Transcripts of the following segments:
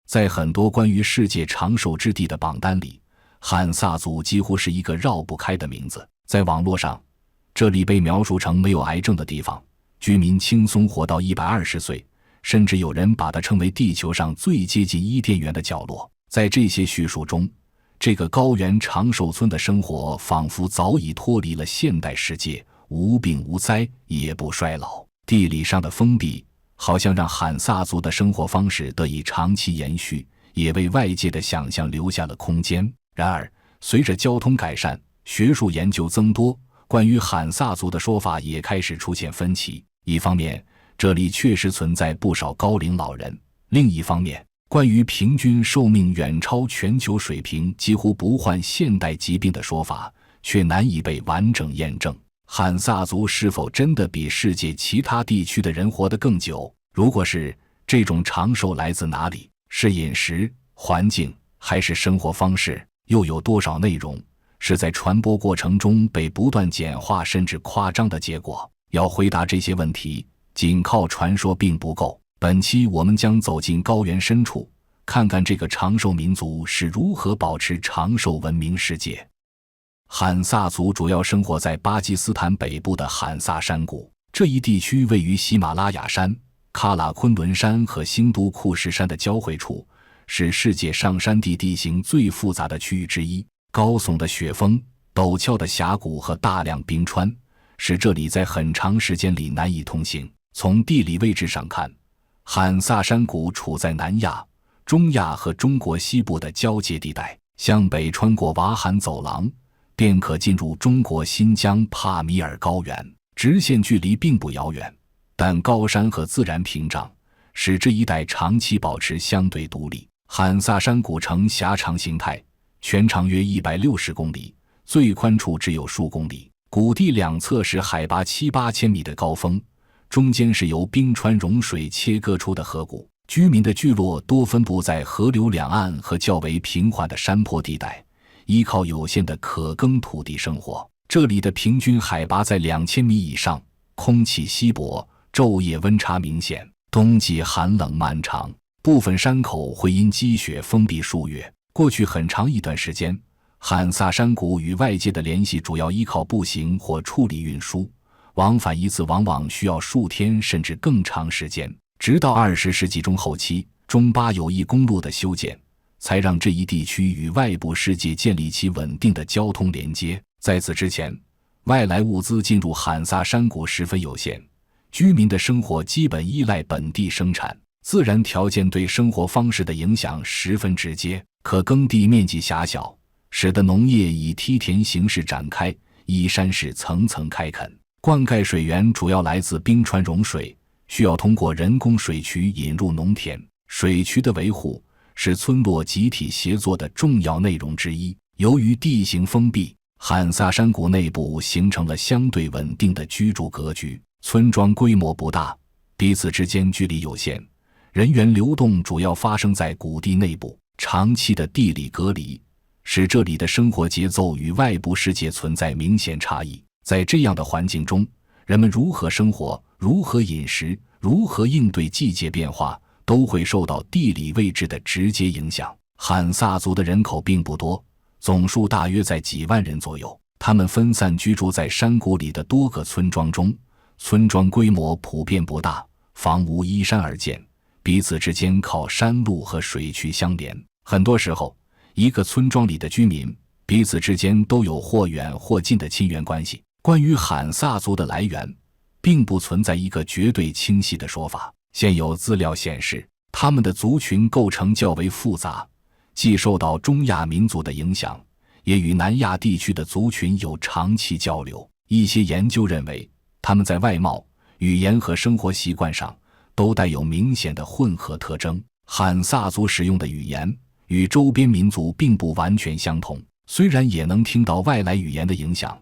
在很多关于世界长寿之地的榜单里，汉萨族几乎是一个绕不开的名字。在网络上，这里被描述成没有癌症的地方，居民轻松活到120岁，甚至有人把它称为地球上最接近伊甸园的角落。在这些叙述中，这个高原长寿村的生活仿佛早已脱离了现代世界，无病无灾，也不衰老。地理上的封闭好像让汉萨族的生活方式得以长期延续，也为外界的想象留下了空间。然而，随着交通改善，学术研究增多，关于汉萨族的说法也开始出现分歧。一方面，这里确实存在不少高龄老人；另一方面，关于平均寿命远超全球水平、几乎不患现代疾病的说法，却难以被完整验证。汉萨族是否真的比世界其他地区的人活得更久？如果是，这种长寿来自哪里？是饮食、环境，还是生活方式？又有多少内容是在传播过程中被不断简化甚至夸张的结果？要回答这些问题，仅靠传说并不够。本期我们将走进高原深处，看看这个长寿民族是如何保持长寿闻名世界。汉萨族主要生活在巴基斯坦北部的汉萨山谷，这一地区位于喜马拉雅山、喀喇昆仑山和兴都库什山的交汇处，是世界上山地地形最复杂的区域之一。高耸的雪峰、陡峭的峡谷和大量冰川，使这里在很长时间里难以通行。从地理位置上看，汉萨山谷处在南亚、中亚和中国西部的交界地带，向北穿过瓦罕走廊，便可进入中国新疆帕米尔高原。直线距离并不遥远，但高山和自然屏障使这一带长期保持相对独立。汉萨山谷呈狭长形态，全长约160公里，最宽处只有数公里。谷地两侧是海拔7-8千米的高峰，中间是由冰川融水切割出的河谷。居民的聚落多分布在河流两岸和较为平缓的山坡地带，依靠有限的可耕土地生活。这里的平均海拔在2000米以上，空气稀薄，昼夜温差明显，冬季寒冷漫长，部分山口会因积雪封闭数月。过去很长一段时间，汉萨山谷与外界的联系主要依靠步行或处理运输，往返一次往往需要数天甚至更长时间。直到20世纪中后期，中巴友谊公路的修建，才让这一地区与外部世界建立起稳定的交通连接。在此之前，外来物资进入汉萨山谷十分有限，居民的生活基本依赖本地生产。自然条件对生活方式的影响十分直接，可耕地面积狭小，使得农业以梯田形式展开，依山势层层开垦。灌溉水源主要来自冰川融水，需要通过人工水渠引入农田。水渠的维护是村落集体协作的重要内容之一。由于地形封闭，汉萨山谷内部形成了相对稳定的居住格局，村庄规模不大，彼此之间距离有限，人员流动主要发生在谷地内部。长期的地理隔离使这里的生活节奏与外部世界存在明显差异。在这样的环境中，人们如何生活、如何饮食、如何应对季节变化，都会受到地理位置的直接影响。汉萨族的人口并不多，总数大约在几万人左右，他们分散居住在山谷里的多个村庄中，村庄规模普遍不大，房屋依山而建，彼此之间靠山路和水渠相连。很多时候，一个村庄里的居民彼此之间都有或远或近的亲缘关系。关于汉萨族的来源，并不存在一个绝对清晰的说法。现有资料显示，他们的族群构成较为复杂，既受到中亚民族的影响，也与南亚地区的族群有长期交流。一些研究认为，他们在外貌、语言和生活习惯上都带有明显的混合特征。汉萨族使用的语言与周边民族并不完全相同，虽然也能听到外来语言的影响，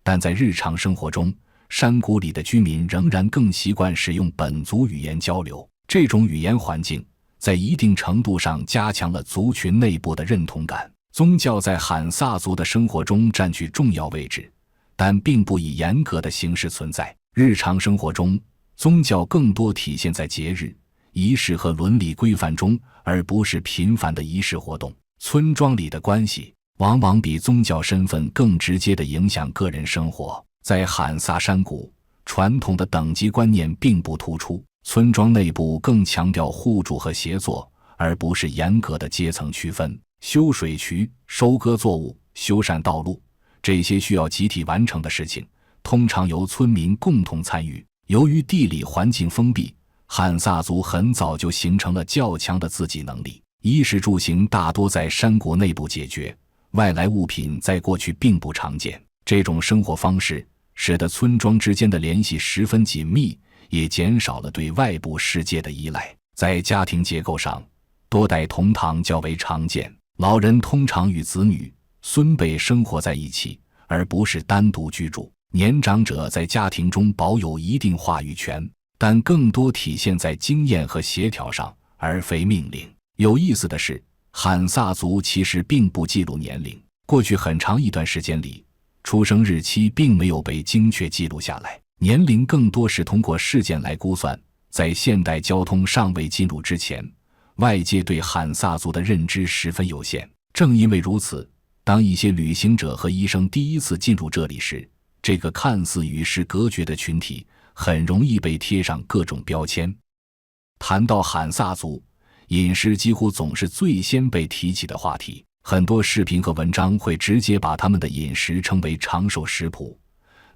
但在日常生活中，山谷里的居民仍然更习惯使用本族语言交流。这种语言环境在一定程度上加强了族群内部的认同感。宗教在汉萨族的生活中占据重要位置，但并不以严格的形式存在。日常生活中，宗教更多体现在节日、仪式和伦理规范中，而不是频繁的仪式活动。村庄里的关系往往比宗教身份更直接地影响个人生活。在罕萨山谷，传统的等级观念并不突出，村庄内部更强调互助和协作，而不是严格的阶层区分。修水渠、收割作物、修缮道路，这些需要集体完成的事情，通常由村民共同参与。由于地理环境封闭，罕萨族很早就形成了较强的自给能力，衣食住行大多在山谷内部解决，外来物品在过去并不常见。这种生活方式使得村庄之间的联系十分紧密，也减少了对外部世界的依赖。在家庭结构上，多代同堂较为常见，老人通常与子女、孙辈生活在一起，而不是单独居住。年长者在家庭中保有一定话语权，但更多体现在经验和协调上，而非命令。有意思的是，罕萨族其实并不记录年龄，过去很长一段时间里，出生日期并没有被精确记录下来，年龄更多是通过事件来估算。在现代交通尚未进入之前，外界对罕萨族的认知十分有限。正因为如此，当一些旅行者和医生第一次进入这里时，这个看似与世隔绝的群体很容易被贴上各种标签。谈到罕萨族，饮食几乎总是最先被提起的话题，很多视频和文章会直接把他们的饮食称为长寿食谱。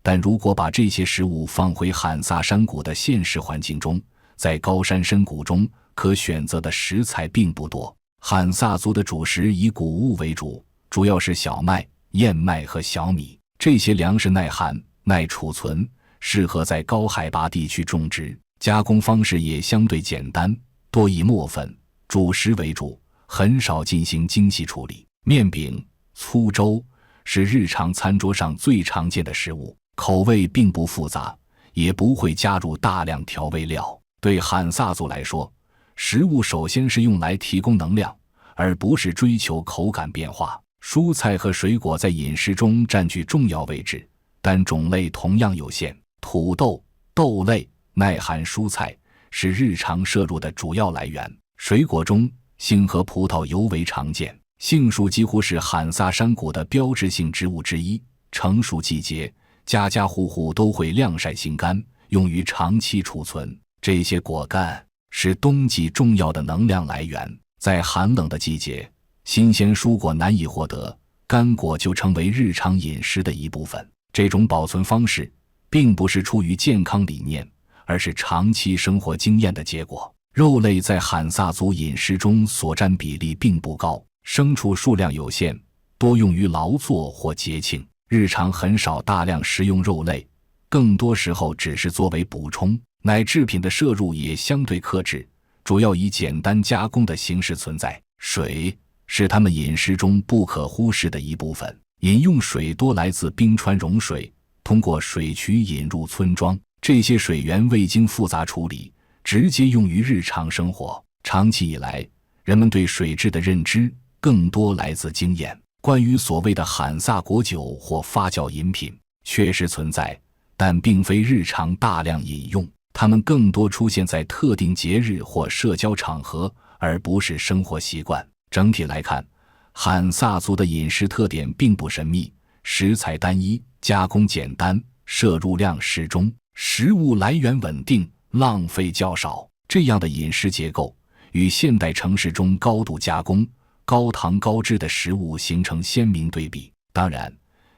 但如果把这些食物放回罕萨山谷的现实环境中，在高山深谷中可选择的食材并不多。罕萨族的主食以谷物为主，主要是小麦、燕麦和小米。这些粮食耐寒、耐储存，适合在高海拔地区种植。加工方式也相对简单，多以磨粉、主食为主，很少进行精细处理。面饼、粗粥是日常餐桌上最常见的食物，口味并不复杂，也不会加入大量调味料。对罕萨族来说，食物首先是用来提供能量，而不是追求口感变化。蔬菜和水果在饮食中占据重要位置，但种类同样有限。土豆、豆类、耐寒蔬菜是日常摄入的主要来源。水果中，杏和葡萄尤为常见。杏树几乎是罕萨山谷的标志性植物之一。成熟季节，家家户户都会晾晒杏干，用于长期储存。这些果干是冬季重要的能量来源。在寒冷的季节，新鲜蔬果难以获得，干果就成为日常饮食的一部分。这种保存方式并不是出于健康理念，而是长期生活经验的结果。肉类在罕萨族饮食中所占比例并不高，牲畜数量有限，多用于劳作或节庆，日常很少大量食用肉类，更多时候只是作为补充。奶制品的摄入也相对克制，主要以简单加工的形式存在。水是他们饮食中不可忽视的一部分，饮用水多来自冰川融水，通过水渠引入村庄。这些水源未经复杂处理，直接用于日常生活。长期以来，人们对水质的认知更多来自经验。关于所谓的罕萨果酒或发酵饮品，确实存在，但并非日常大量饮用，它们更多出现在特定节日或社交场合，而不是生活习惯。整体来看，罕萨族的饮食特点并不神秘，食材单一，加工简单，摄入量适中，食物来源稳定，浪费较少。这样的饮食结构与现代城市中高度加工、高糖高脂的食物形成鲜明对比。当然，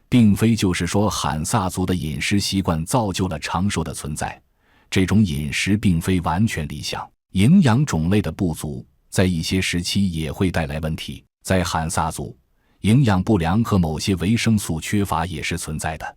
并非就是说罕萨族的饮食习惯造就了长寿的存在，这种饮食并非完全理想，营养种类的不足在一些时期也会带来问题。在罕萨族，营养不良和某些维生素缺乏也是存在的。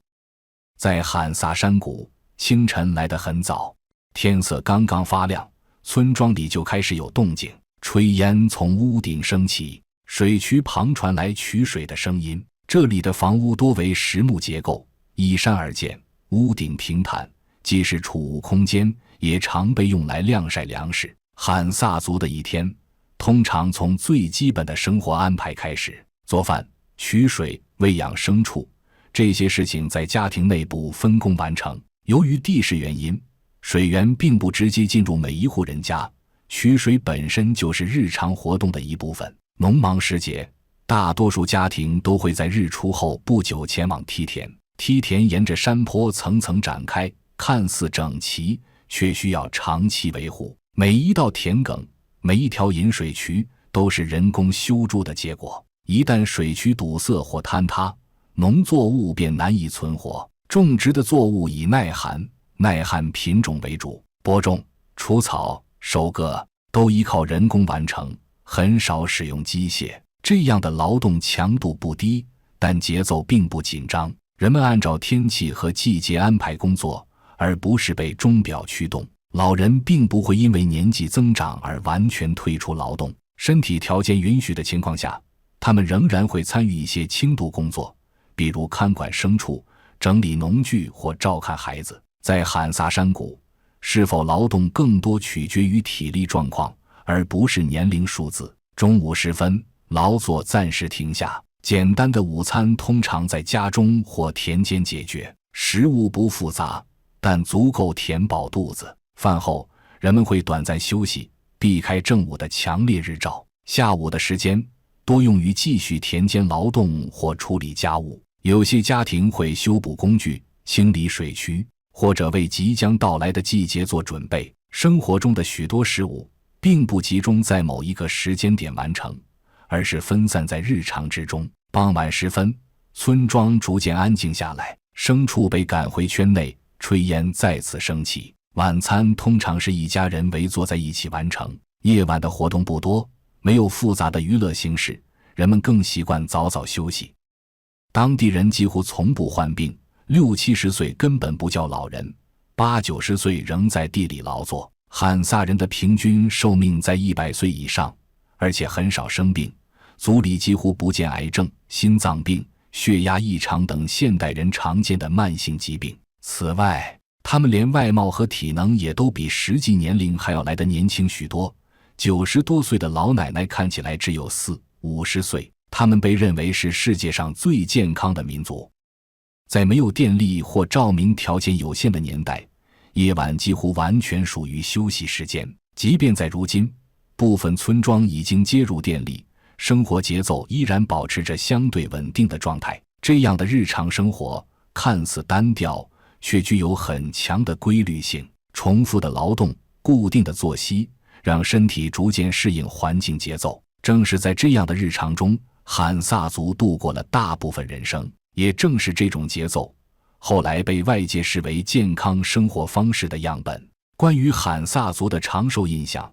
在罕萨山谷，清晨来得很早，天色刚刚发亮，村庄里就开始有动静，炊烟从屋顶升起，水渠旁传来取水的声音。这里的房屋多为实木结构，依山而建，屋顶平坦，既是储物空间，也常被用来晾晒粮食。罕萨族的一天通常从最基本的生活安排开始，做饭、取水、喂养牲畜，这些事情在家庭内部分工完成。由于地势原因，水源并不直接进入每一户人家，取水本身就是日常活动的一部分。农忙时节，大多数家庭都会在日出后不久前往梯田。梯田沿着山坡层层展开，看似整齐，却需要长期维护。每一道田埂，每一条引水渠，都是人工修筑的结果。一旦水渠堵塞或坍塌，农作物便难以存活。种植的作物以耐旱品种为主，播种、除草、收割都依靠人工完成，很少使用机械。这样的劳动强度不低，但节奏并不紧张。人们按照天气和季节安排工作，而不是被钟表驱动。老人并不会因为年纪增长而完全退出劳动，身体条件允许的情况下，他们仍然会参与一些轻度工作，比如看管牲畜、整理农具或照看孩子。在罕萨山谷，是否劳动更多取决于体力状况，而不是年龄数字。中午时分，劳作暂时停下，简单的午餐通常在家中或田间解决，食物不复杂，但足够填饱肚子。饭后，人们会短暂休息，避开正午的强烈日照。下午的时间多用于继续田间劳动或处理家务。有些家庭会修补工具、清理水渠，或者为即将到来的季节做准备。生活中的许多事物并不集中在某一个时间点完成，而是分散在日常之中。傍晚时分，村庄逐渐安静下来，牲畜被赶回圈内，炊烟再次升起。晚餐通常是一家人围坐在一起完成。夜晚的活动不多，没有复杂的娱乐形式，人们更习惯早早休息。当地人几乎从不患病，60-70岁根本不叫老人，80-90岁仍在地里劳作。罕萨人的平均寿命在100岁以上，而且很少生病，族里几乎不见癌症、心脏病、血压异常等现代人常见的慢性疾病。此外，他们连外貌和体能也都比实际年龄还要来得年轻许多。90多岁的老奶奶看起来只有40-50岁，他们被认为是世界上最健康的民族。在没有电力或照明条件有限的年代，夜晚几乎完全属于休息时间。即便在如今，部分村庄已经接入电力，生活节奏依然保持着相对稳定的状态。这样的日常生活看似单调，却具有很强的规律性。重复的劳动、固定的作息，让身体逐渐适应环境节奏。正是在这样的日常中，罕萨族度过了大部分人生。也正是这种节奏，后来被外界视为健康生活方式的样本。关于罕萨族的长寿印象，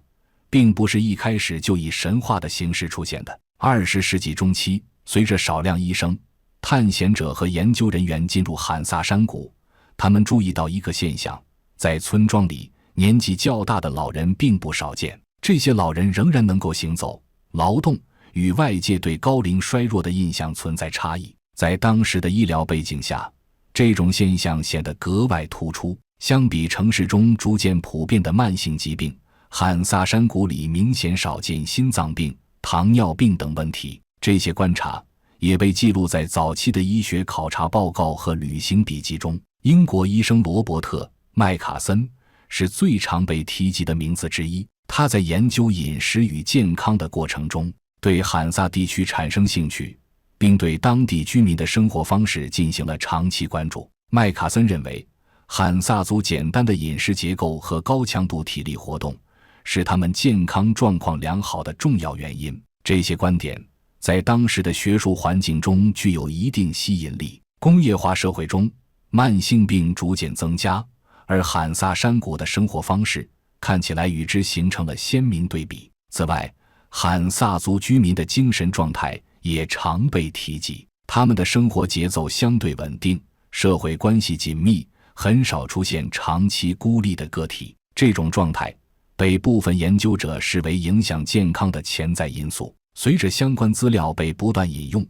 并不是一开始就以神话的形式出现的。20世纪中期，随着少量医生、探险者和研究人员进入罕萨山谷，他们注意到一个现象：在村庄里，年纪较大的老人并不少见。这些老人仍然能够行走、劳动，与外界对高龄衰弱的印象存在差异。在当时的医疗背景下，这种现象显得格外突出。相比城市中逐渐普遍的慢性疾病，罕萨山谷里明显少见心脏病、糖尿病等问题。这些观察也被记录在早期的医学考察报告和旅行笔记中。英国医生罗伯特·麦卡森是最常被提及的名字之一。他在研究饮食与健康的过程中，对罕萨地区产生兴趣，并对当地居民的生活方式进行了长期关注。麦卡森认为，罕萨族简单的饮食结构和高强度体力活动是他们健康状况良好的重要原因。这些观点在当时的学术环境中具有一定吸引力。工业化社会中，慢性病逐渐增加，而罕萨山谷的生活方式看起来与之形成了鲜明对比。此外，罕萨族居民的精神状态也常被提及。他们的生活节奏相对稳定，社会关系紧密，很少出现长期孤立的个体。这种状态被部分研究者视为影响健康的潜在因素。随着相关资料被不断引用，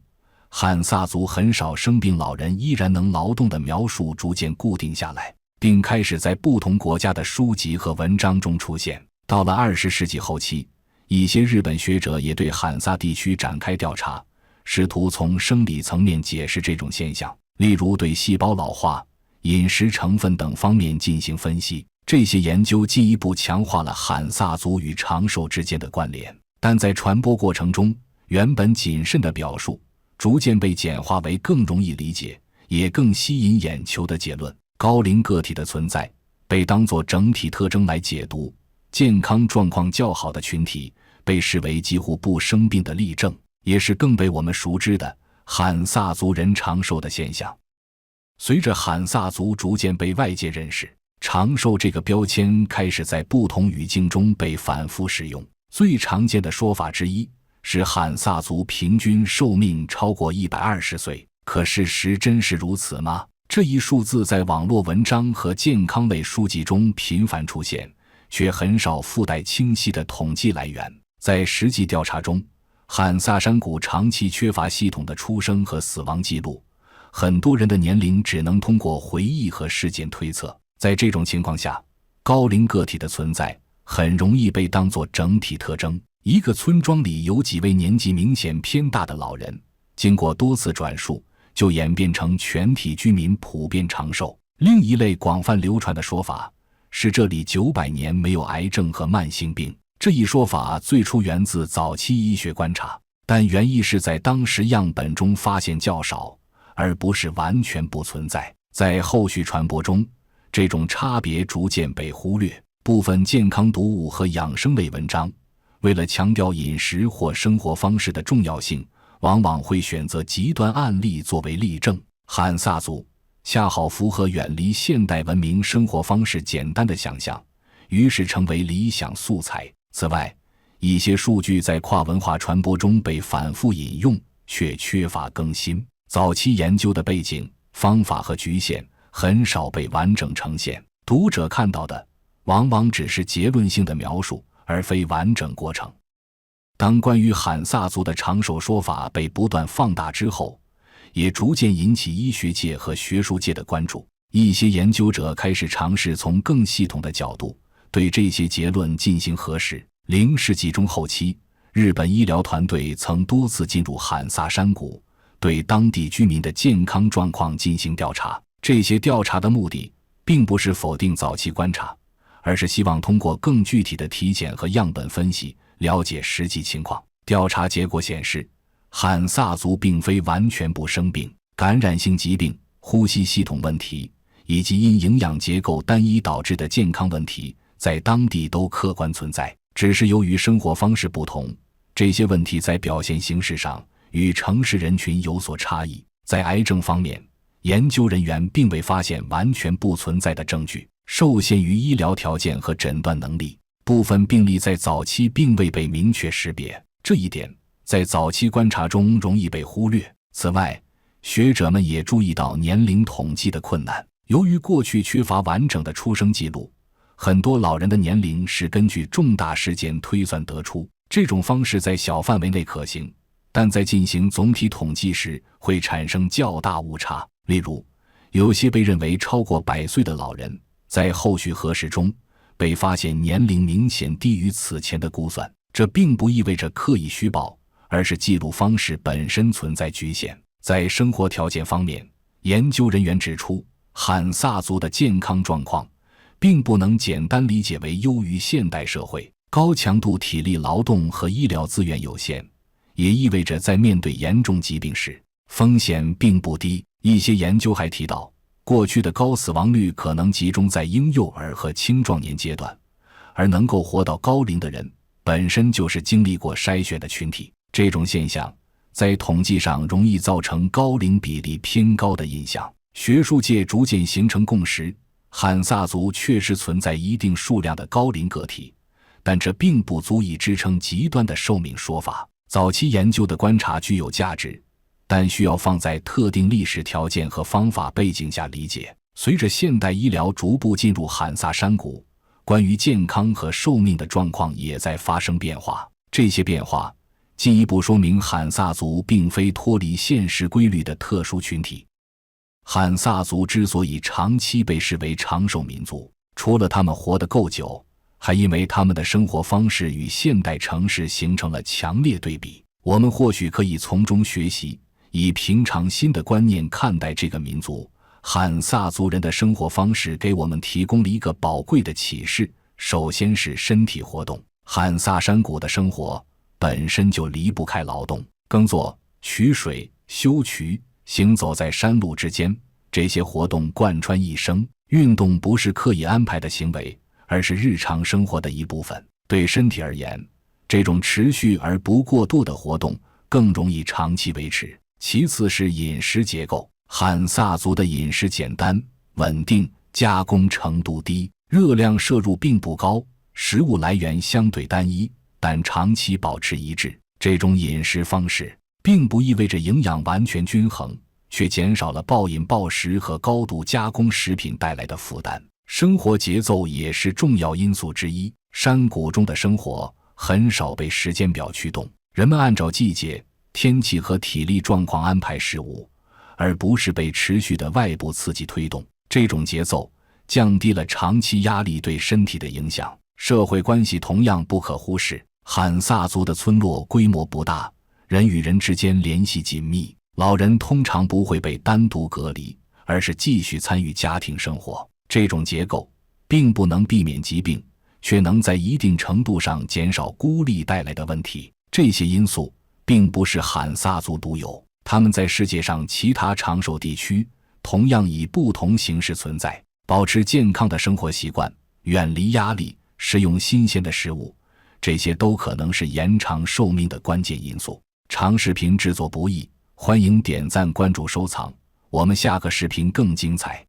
罕萨族很少生病老人依然能劳动的描述逐渐固定下来，并开始在不同国家的书籍和文章中出现。到了20世纪后期，一些日本学者也对罕萨地区展开调查，试图从生理层面解释这种现象，例如对细胞老化、饮食成分等方面进行分析。这些研究进一步强化了罕萨族与长寿之间的关联，但在传播过程中，原本谨慎的表述逐渐被简化为更容易理解也更吸引眼球的结论。高龄个体的存在被当作整体特征来解读，健康状况较好的群体被视为几乎不生病的例证，也是更被我们熟知的罕萨族人长寿的现象。随着罕萨族逐渐被外界认识，长寿这个标签开始在不同语境中被反复使用。最常见的说法之一是罕萨族平均寿命超过120岁，可事实真是如此吗？这一数字在网络文章和健康类书籍中频繁出现，却很少附带清晰的统计来源。在实际调查中，罕萨山谷长期缺乏系统的出生和死亡记录，很多人的年龄只能通过回忆和事件推测。在这种情况下，高龄个体的存在很容易被当作整体特征。一个村庄里有几位年纪明显偏大的老人，经过多次转述，就演变成全体居民普遍长寿。另一类广泛流传的说法是这里900年没有癌症和慢性病。这一说法最初源自早期医学观察，但原意是在当时样本中发现较少，而不是完全不存在。在后续传播中，这种差别逐渐被忽略。部分健康读物和养生类文章为了强调饮食或生活方式的重要性，往往会选择极端案例作为例证。罕萨族恰好符合远离现代文明生活方式简单的想象，于是成为理想素材。此外，一些数据在跨文化传播中被反复引用，却缺乏更新。早期研究的背景、方法和局限很少被完整呈现，读者看到的往往只是结论性的描述，而非完整过程。当关于罕萨族的长寿说法被不断放大之后，也逐渐引起医学界和学术界的关注。一些研究者开始尝试从更系统的角度对这些结论进行核实。0世纪中后期，日本医疗团队曾多次进入罕萨山谷，对当地居民的健康状况进行调查。这些调查的目的并不是否定早期观察，而是希望通过更具体的体检和样本分析了解实际情况。调查结果显示，罕萨族并非完全不生病，感染性疾病、呼吸系统问题以及因营养结构单一导致的健康问题在当地都客观存在，只是由于生活方式不同，这些问题在表现形式上与城市人群有所差异。在癌症方面，研究人员并未发现完全不存在的证据，受限于医疗条件和诊断能力，部分病例在早期并未被明确识别，这一点在早期观察中容易被忽略。此外，学者们也注意到年龄统计的困难。由于过去缺乏完整的出生记录，很多老人的年龄是根据重大事件推算得出。这种方式在小范围内可行，但在进行总体统计时会产生较大误差。例如，有些被认为超过100岁的老人，在后续核实中被发现年龄明显低于此前的估算。这并不意味着刻意虚报，而是记录方式本身存在局限。在生活条件方面，研究人员指出，罕萨族的健康状况并不能简单理解为优于现代社会。高强度体力劳动和医疗资源有限，也意味着在面对严重疾病时，风险并不低。一些研究还提到，过去的高死亡率可能集中在婴幼儿和青壮年阶段，而能够活到高龄的人本身就是经历过筛选的群体。这种现象在统计上容易造成高龄比例偏高的印象。学术界逐渐形成共识，罕萨族确实存在一定数量的高龄个体，但这并不足以支撑极端的寿命说法。早期研究的观察具有价值，但需要放在特定历史条件和方法背景下理解。随着现代医疗逐步进入罕萨山谷，关于健康和寿命的状况也在发生变化。这些变化进一步说明罕萨族并非脱离现实规律的特殊群体。罕萨族之所以长期被视为长寿民族，除了他们活得够久，还因为他们的生活方式与现代城市形成了强烈对比。我们或许可以从中学习，以平常心的观念看待这个民族。汉萨族人的生活方式给我们提供了一个宝贵的启示，首先是身体活动。汉萨山谷的生活本身就离不开劳动，耕作、取水、修渠、行走在山路之间，这些活动贯穿一生。运动不是刻意安排的行为，而是日常生活的一部分。对身体而言，这种持续而不过度的活动更容易长期维持。其次是饮食结构，汉萨族的饮食简单、稳定，加工程度低，热量摄入并不高，食物来源相对单一，但长期保持一致。这种饮食方式并不意味着营养完全均衡，却减少了暴饮暴食和高度加工食品带来的负担。生活节奏也是重要因素之一，山谷中的生活很少被时间表驱动，人们按照季节、天气和体力状况安排事物，而不是被持续的外部刺激推动。这种节奏降低了长期压力对身体的影响。社会关系同样不可忽视，汉萨族的村落规模不大，人与人之间联系紧密，老人通常不会被单独隔离，而是继续参与家庭生活。这种结构并不能避免疾病，却能在一定程度上减少孤立带来的问题。这些因素并不是汉萨族独有，他们在世界上其他长寿地区同样以不同形式存在。保持健康的生活习惯，远离压力，食用新鲜的食物，这些都可能是延长寿命的关键因素。长视频制作不易，欢迎点赞、关注、收藏，我们下个视频更精彩。